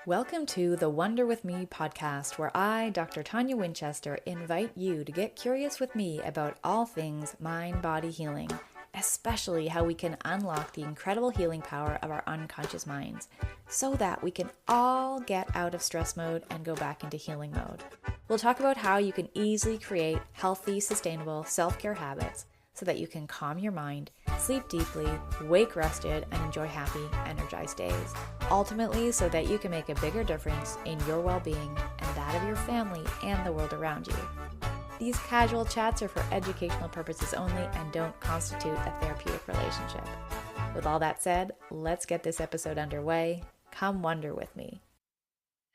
Welcome to the Wonder With Me podcast, where I, Dr. Tonia Winchester, invite you to get curious with me about all things mind-body healing, especially how we can unlock the incredible healing power of our unconscious minds, so that we can all get out of stress mode and go back into healing mode. We'll talk about how you can easily create healthy, sustainable self-care habits so that you can calm your mind, sleep deeply, wake rested, and enjoy happy, energized days. Ultimately, so that you can make a bigger difference in your well-being and that of your family and the world around you. These casual chats are for educational purposes only and don't constitute a therapeutic relationship. With all that said, let's get this episode underway. Come wonder with me.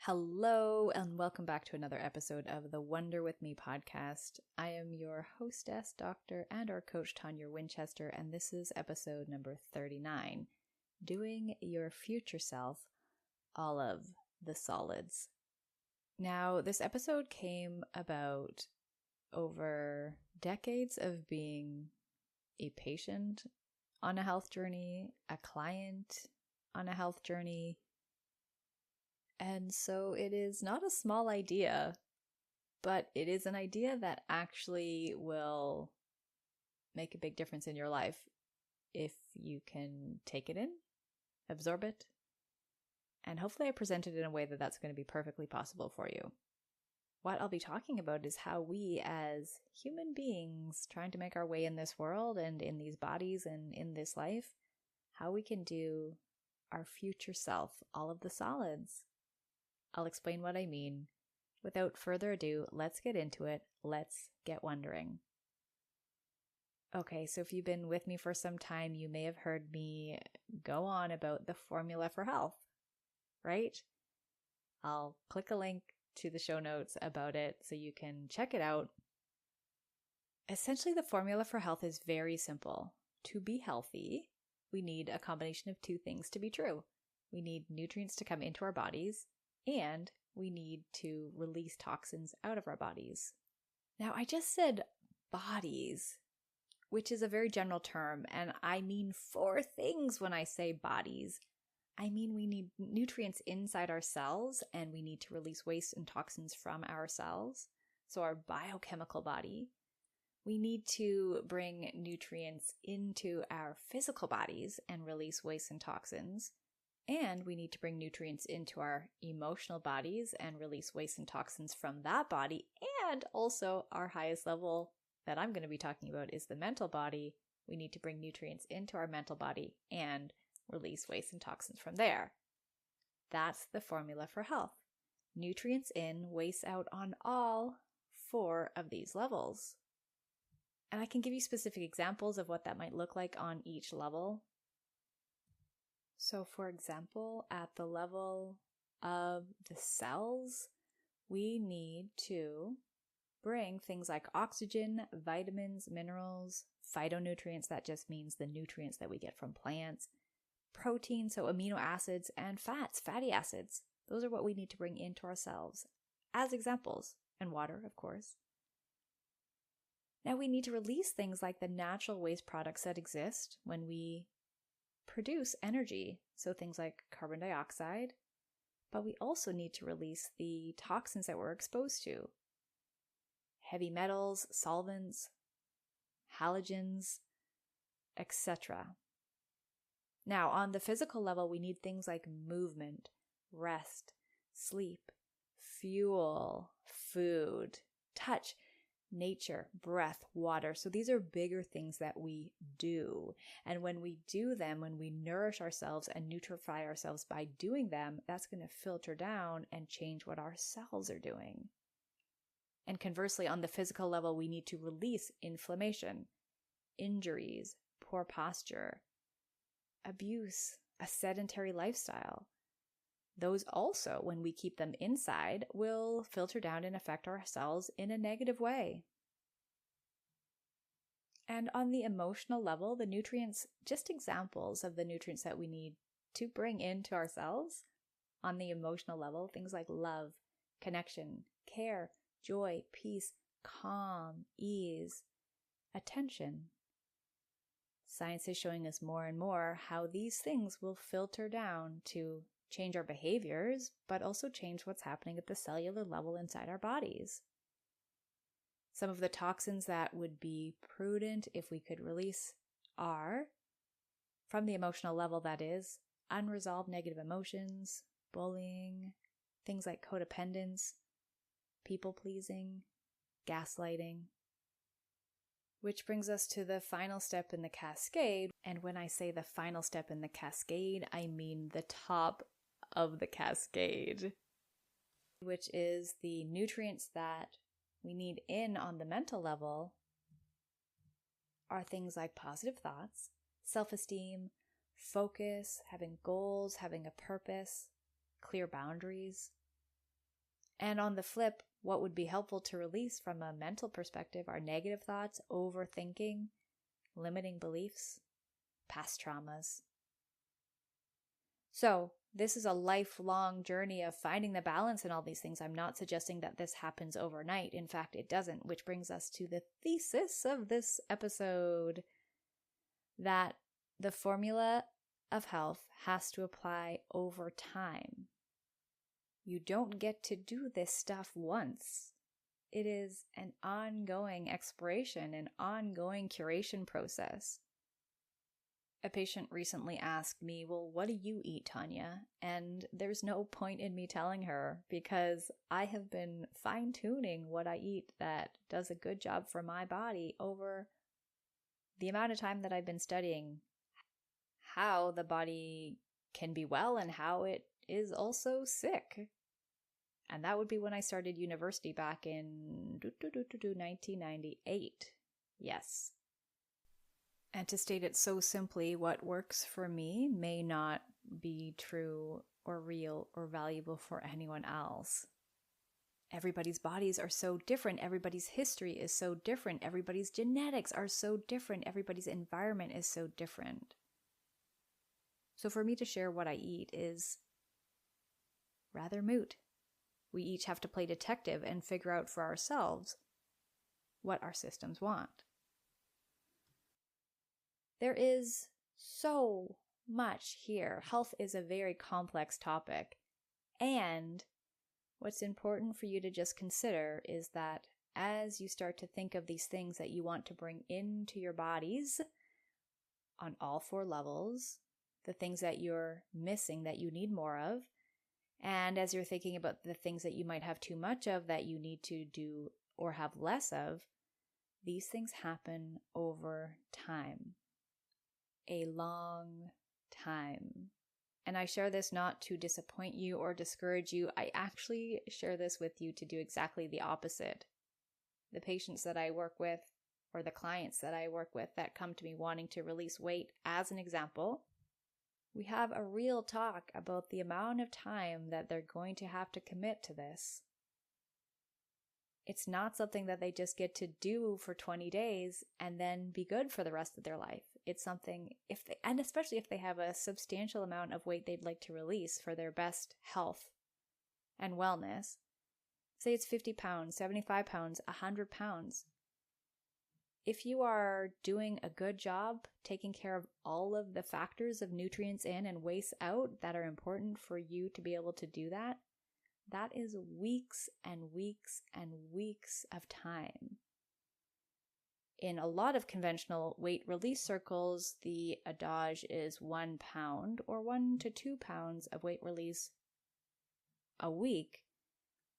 Hello, and welcome back to another episode of the Wonder With Me podcast. I am your hostess, doctor, and our coach, Tonia Winchester, and this is episode number 39, Doing Your Future Self All of the Solids. Now, this episode came about over decades of being a patient on a health journey, a client on a health journey, and so it is not a small idea, but it is an idea that actually will make a big difference in your life if you can take it in, absorb it, and hopefully I present it in a way that that's going to be perfectly possible for you. What I'll be talking about is how we as human beings trying to make our way in this world and in these bodies and in this life, how we can do our future self, all of the solids. I'll explain what I mean. Without further ado, let's get into it. Let's get wondering. Okay, so if you've been with me for some time, you may have heard me go on about the formula for health, right? I'll click a link to the show notes about it so you can check it out. Essentially, the formula for health is very simple. To be healthy, we need a combination of two things to be true. We need nutrients to come into our bodies, and we need to release toxins out of our bodies. Now, I just said bodies, which is a very general term, and I mean four things when I say bodies. I mean we need nutrients inside our cells, and we need to release waste and toxins from our cells, so our biochemical body. We need to bring nutrients into our physical bodies and release waste and toxins. And we need to bring nutrients into our emotional bodies and release waste and toxins from that body. And also our highest level that I'm going to be talking about is the mental body. We need to bring nutrients into our mental body and release waste and toxins from there. That's the formula for health. Nutrients in, waste out on all four of these levels. And I can give you specific examples of what that might look like on each level. So for example, at the level of the cells, we need to bring things like oxygen, vitamins, minerals, phytonutrients, that just means the nutrients that we get from plants, protein, so amino acids, and fats, fatty acids. Those are what we need to bring into our cells as examples, and water, of course. Now we need to release things like the natural waste products that exist when we produce energy, so things like carbon dioxide, but we also need to release the toxins that we're exposed to. Heavy metals, solvents, halogens, etc. Now, on the physical level, we need things like movement, rest, sleep, fuel, food, touch, nature, breath, water. So these are bigger things that we do. And when we do them, when we nourish ourselves and nutrify ourselves by doing them, that's going to filter down and change what our cells are doing. And conversely, on the physical level, we need to release inflammation, injuries, poor posture, abuse, a sedentary lifestyle. Those also, when we keep them inside, will filter down and affect our cells in a negative way. And on the emotional level, the nutrients, just examples of the nutrients that we need to bring into our cells. On the emotional level, things like love, connection, care, joy, peace, calm, ease, attention. Science is showing us more and more how these things will filter down to change our behaviors, but also change what's happening at the cellular level inside our bodies. Some of the toxins that would be prudent if we could release are, from the emotional level that is, unresolved negative emotions, bullying, things like codependence, people-pleasing, gaslighting. Which brings us to the final step in the cascade. And when I say the final step in the cascade, I mean the top of the cascade, which is the nutrients that we need in on the mental level are things like positive thoughts, self-esteem, focus, having goals, having a purpose, clear boundaries. And on the flip, what would be helpful to release from a mental perspective are negative thoughts, overthinking, limiting beliefs, past traumas. So, this is a lifelong journey of finding the balance in all these things. I'm not suggesting that this happens overnight. In fact, it doesn't, which brings us to the thesis of this episode, that the formula of health has to apply over time. You don't get to do this stuff once. It is an ongoing exploration, an ongoing curation process. A patient recently asked me, well, what do you eat, Tonia? And there's no point in me telling her because I have been fine-tuning what I eat that does a good job for my body over the amount of time that I've been studying how the body can be well and how it is also sick. And that would be when I started university back in 1998. Yes. And to state it so simply, what works for me may not be true or real or valuable for anyone else. Everybody's bodies are so different. Everybody's history is so different. Everybody's genetics are so different. Everybody's environment is so different. So for me to share what I eat is rather moot. We each have to play detective and figure out for ourselves what our systems want. There is so much here. Health is a very complex topic. And what's important for you to just consider is that as you start to think of these things that you want to bring into your bodies on all 4 levels, the things that you're missing that you need more of, and as you're thinking about the things that you might have too much of that you need to do or have less of, these things happen over time. A long time. And I share this not to disappoint you or discourage you. I actually share this with you to do exactly the opposite. The patients that I work with, or the clients that I work with that come to me wanting to release weight, as an example, we have a real talk about the amount of time that they're going to have to commit to this. It's not something that they just get to do for 20 days and then be good for the rest of their life. It's something, and especially if they have a substantial amount of weight they'd like to release for their best health and wellness. Say it's 50 pounds, 75 pounds, 100 pounds. If you are doing a good job taking care of all of the factors of nutrients in and waste out that are important for you to be able to do that, that is weeks and weeks and weeks of time. In a lot of conventional weight release circles, the adage is 1 pound or 1 to 2 pounds of weight release a week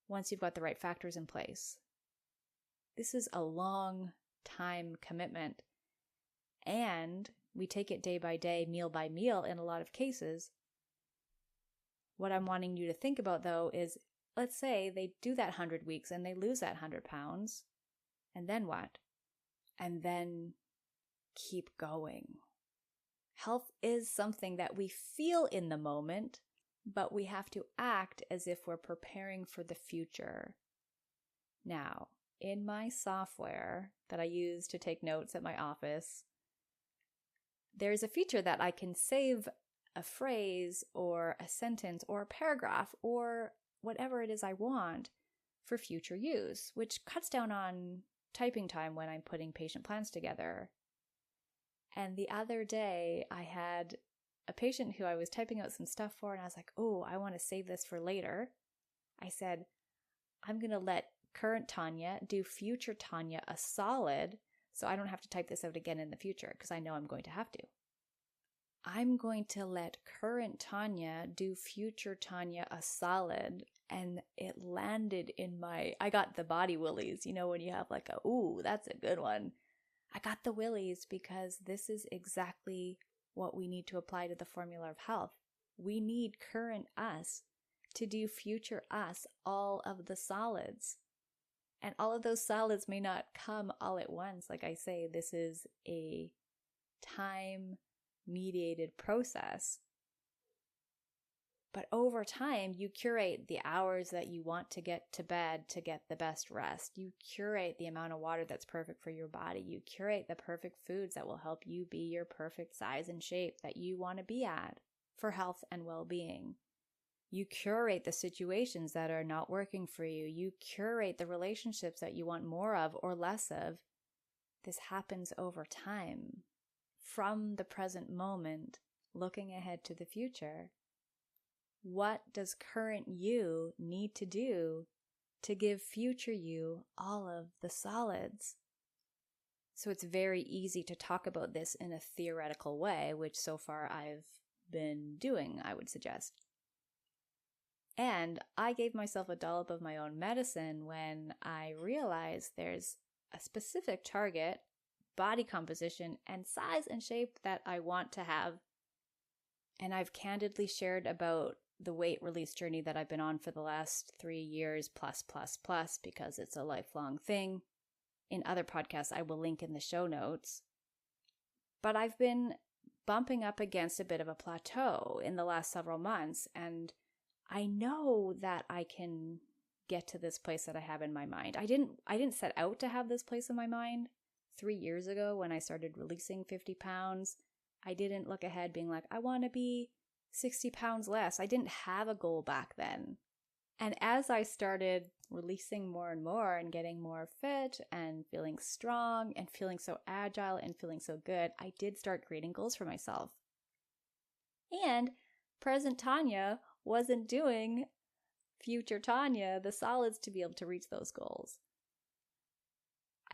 once you've got the right factors in place. This is a long time commitment, and we take it day by day, meal by meal in a lot of cases. What I'm wanting you to think about, though, is let's say they do that 100 weeks and they lose that 100 pounds. And then what? And then keep going. Health is something that we feel in the moment, but we have to act as if we're preparing for the future. Now, in my software that I use to take notes at my office, there's a feature that I can save a phrase or a sentence or a paragraph or whatever it is I want for future use, which cuts down on typing time when I'm putting patient plans together. And the other day I had a patient who I was typing out some stuff for, and I was like, oh, I want to save this for later. I said, I'm going to let current Tonia do future Tonia a solid so I don't have to type this out again in the future because I know I'm going to have to. I'm going to let current Tonia do future Tonia a solid, and it landed in I got the body willies, when you have like ooh, that's a good one. I got the willies because this is exactly what we need to apply to the formula of health. We need current us to do future us all of the solids. And all of those solids may not come all at once. Like I say, this is a time-mediated process. But over time, you curate the hours that you want to get to bed to get the best rest. You curate the amount of water that's perfect for your body. You curate the perfect foods that will help you be your perfect size and shape that you want to be at for health and well-being. You curate the situations that are not working for you. You curate the relationships that you want more of or less of. This happens over time, from the present moment, looking ahead to the future. What does current you need to do to give future you all of the solids? So it's very easy to talk about this in a theoretical way, which so far I've been doing, I would suggest. And I gave myself a dollop of my own medicine when I realized there's a specific target, body composition, and size and shape that I want to have. And I've candidly shared about the weight release journey that I've been on for the last 3 years plus, because it's a lifelong thing. In other podcasts, I will link in the show notes. But I've been bumping up against a bit of a plateau in the last several months, and I know that I can get to this place that I have in my mind. I didn't set out to have this place in my mind. 3 years ago when I started releasing 50 pounds, I didn't look ahead being like, I want to be 60 pounds less. I didn't have a goal back then. And as I started releasing more and more and getting more fit and feeling strong and feeling so agile and feeling so good, I did start creating goals for myself. And present Tonia wasn't doing future Tonia the solids to be able to reach those goals.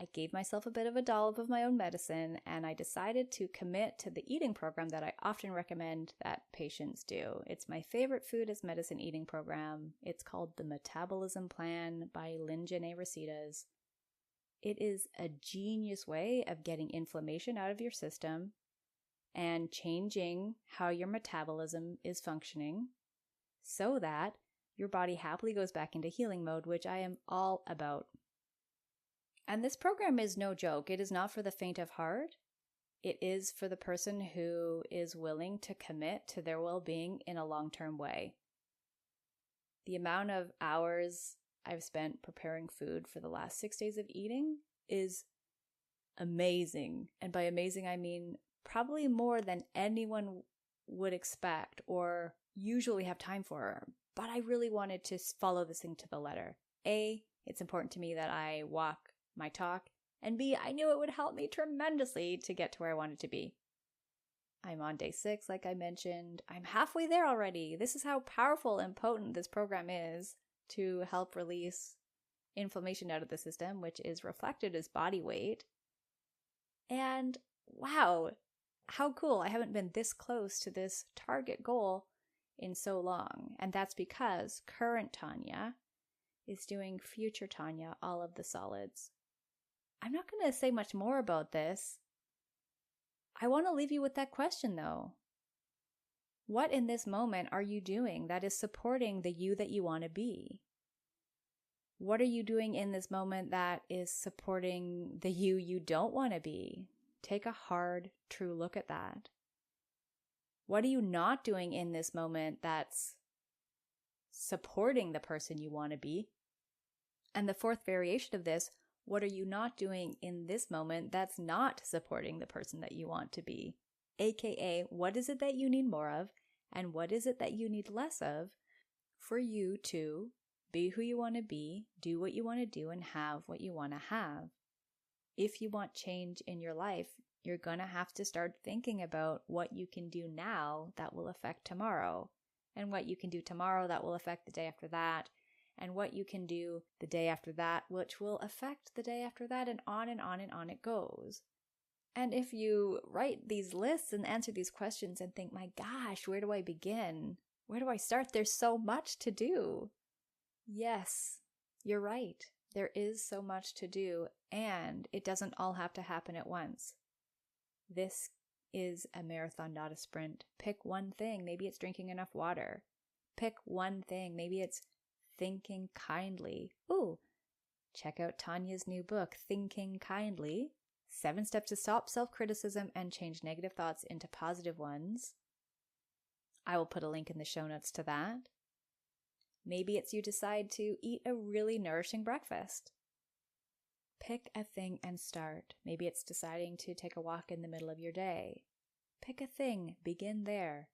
I gave myself a bit of a dollop of my own medicine, and I decided to commit to the eating program that I often recommend that patients do. It's my favorite food as medicine eating program. It's called the Metabolism Plan by Lynn-Janae Rositas. It is a genius way of getting inflammation out of your system and changing how your metabolism is functioning so that your body happily goes back into healing mode, which I am all about. And this program is no joke. It is not for the faint of heart. It is for the person who is willing to commit to their well-being in a long-term way. The amount of hours I've spent preparing food for the last 6 days of eating is amazing. And by amazing, I mean probably more than anyone would expect or usually have time for. But I really wanted to follow this thing to the letter. A, it's important to me that I walk my talk, and B, I knew it would help me tremendously to get to where I wanted to be. I'm on day 6, like I mentioned. I'm halfway there already. This is how powerful and potent this program is to help release inflammation out of the system, which is reflected as body weight. And wow, how cool. I haven't been this close to this target goal in so long. And that's because current Tonia is doing future Tonia all of the solids. I'm not going to say much more about this. I want to leave you with that question though. What in this moment are you doing that is supporting the you that you want to be? What are you doing in this moment that is supporting the you don't want to be? Take a hard, true look at that. What are you not doing in this moment that's supporting the person you want to be? And the fourth variation of this, what are you not doing in this moment that's not supporting the person that you want to be? AKA, what is it that you need more of, and what is it that you need less of for you to be who you want to be, do what you want to do, and have what you want to have? If you want change in your life, you're going to have to start thinking about what you can do now that will affect tomorrow, and what you can do tomorrow that will affect the day after that, and what you can do the day after that, which will affect the day after that, and on and on and on it goes. And if you write these lists and answer these questions and think, my gosh, where do I begin? Where do I start? There's so much to do. Yes, you're right. There is so much to do, and it doesn't all have to happen at once. This is a marathon, not a sprint. Pick one thing. Maybe it's drinking enough water. Pick one thing. Maybe it's thinking kindly. Ooh, check out Tonia's new book, Thinking Kindly. 7 Steps to Stop Self-Criticism and Change Negative Thoughts into Positive Ones. I will put a link in the show notes to that. Maybe it's you decide to eat a really nourishing breakfast. Pick a thing and start. Maybe it's deciding to take a walk in the middle of your day. Pick a thing. Begin there.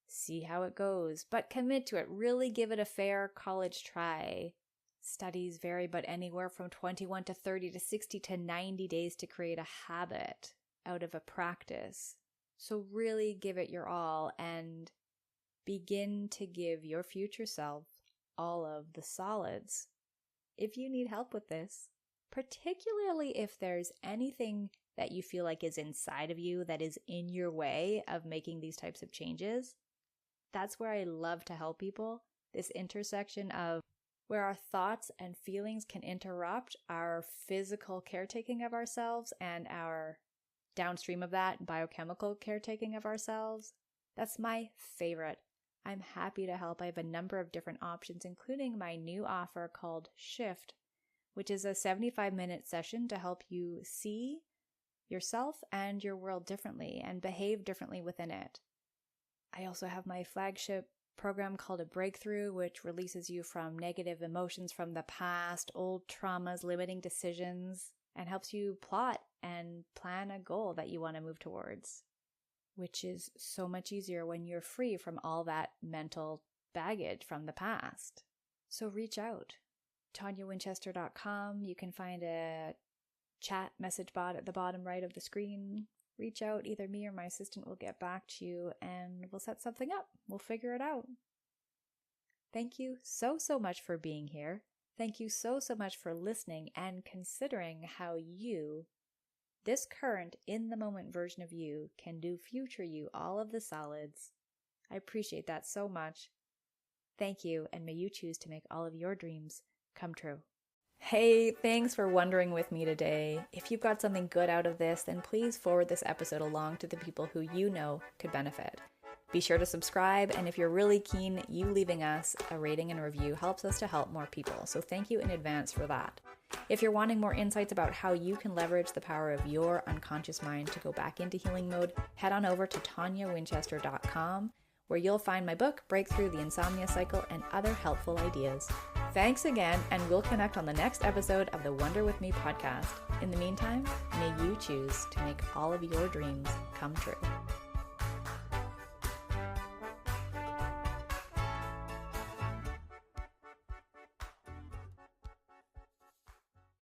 See how it goes, but commit to it. Really give it a fair college try. Studies vary, but anywhere from 21 to 30 to 60 to 90 days to create a habit out of a practice. So really give it your all and begin to give your future self all of the solids. If you need help with this, particularly if there's anything that you feel like is inside of you that is in your way of making these types of changes, that's where I love to help people. This intersection of where our thoughts and feelings can interrupt our physical caretaking of ourselves and our downstream of that biochemical caretaking of ourselves. That's my favorite. I'm happy to help. I have a number of different options, including my new offer called Shift, which is a 75-minute session to help you see yourself and your world differently and behave differently within it. I also have my flagship program called A Breakthrough, which releases you from negative emotions from the past, old traumas, limiting decisions, and helps you plot and plan a goal that you want to move towards, which is so much easier when you're free from all that mental baggage from the past. So reach out. ToniaWinchester.com. You can find a chat message bot at the bottom right of the screen. Reach out. Either me or my assistant will get back to you and we'll set something up. We'll figure it out. Thank you so much for being here. Thank you so much for listening and considering how you, this current in the moment version of you, can do future you all of the solids. I appreciate that so much. Thank you, and may you choose to make all of your dreams come true. Hey, thanks for wondering with me today. If you've got something good out of this, then please forward this episode along to the people who you know could benefit. Be sure to subscribe, and if you're really keen, you leaving us a rating and review helps us to help more people, so thank you in advance for that. If you're wanting more insights about how you can leverage the power of your unconscious mind to go back into healing mode, head on over to ToniaWinchester.com, where you'll find my book, Breakthrough the Insomnia Cycle, and other helpful ideas. Thanks again, and we'll connect on the next episode of the Wonder With Me podcast. In the meantime, may you choose to make all of your dreams come true.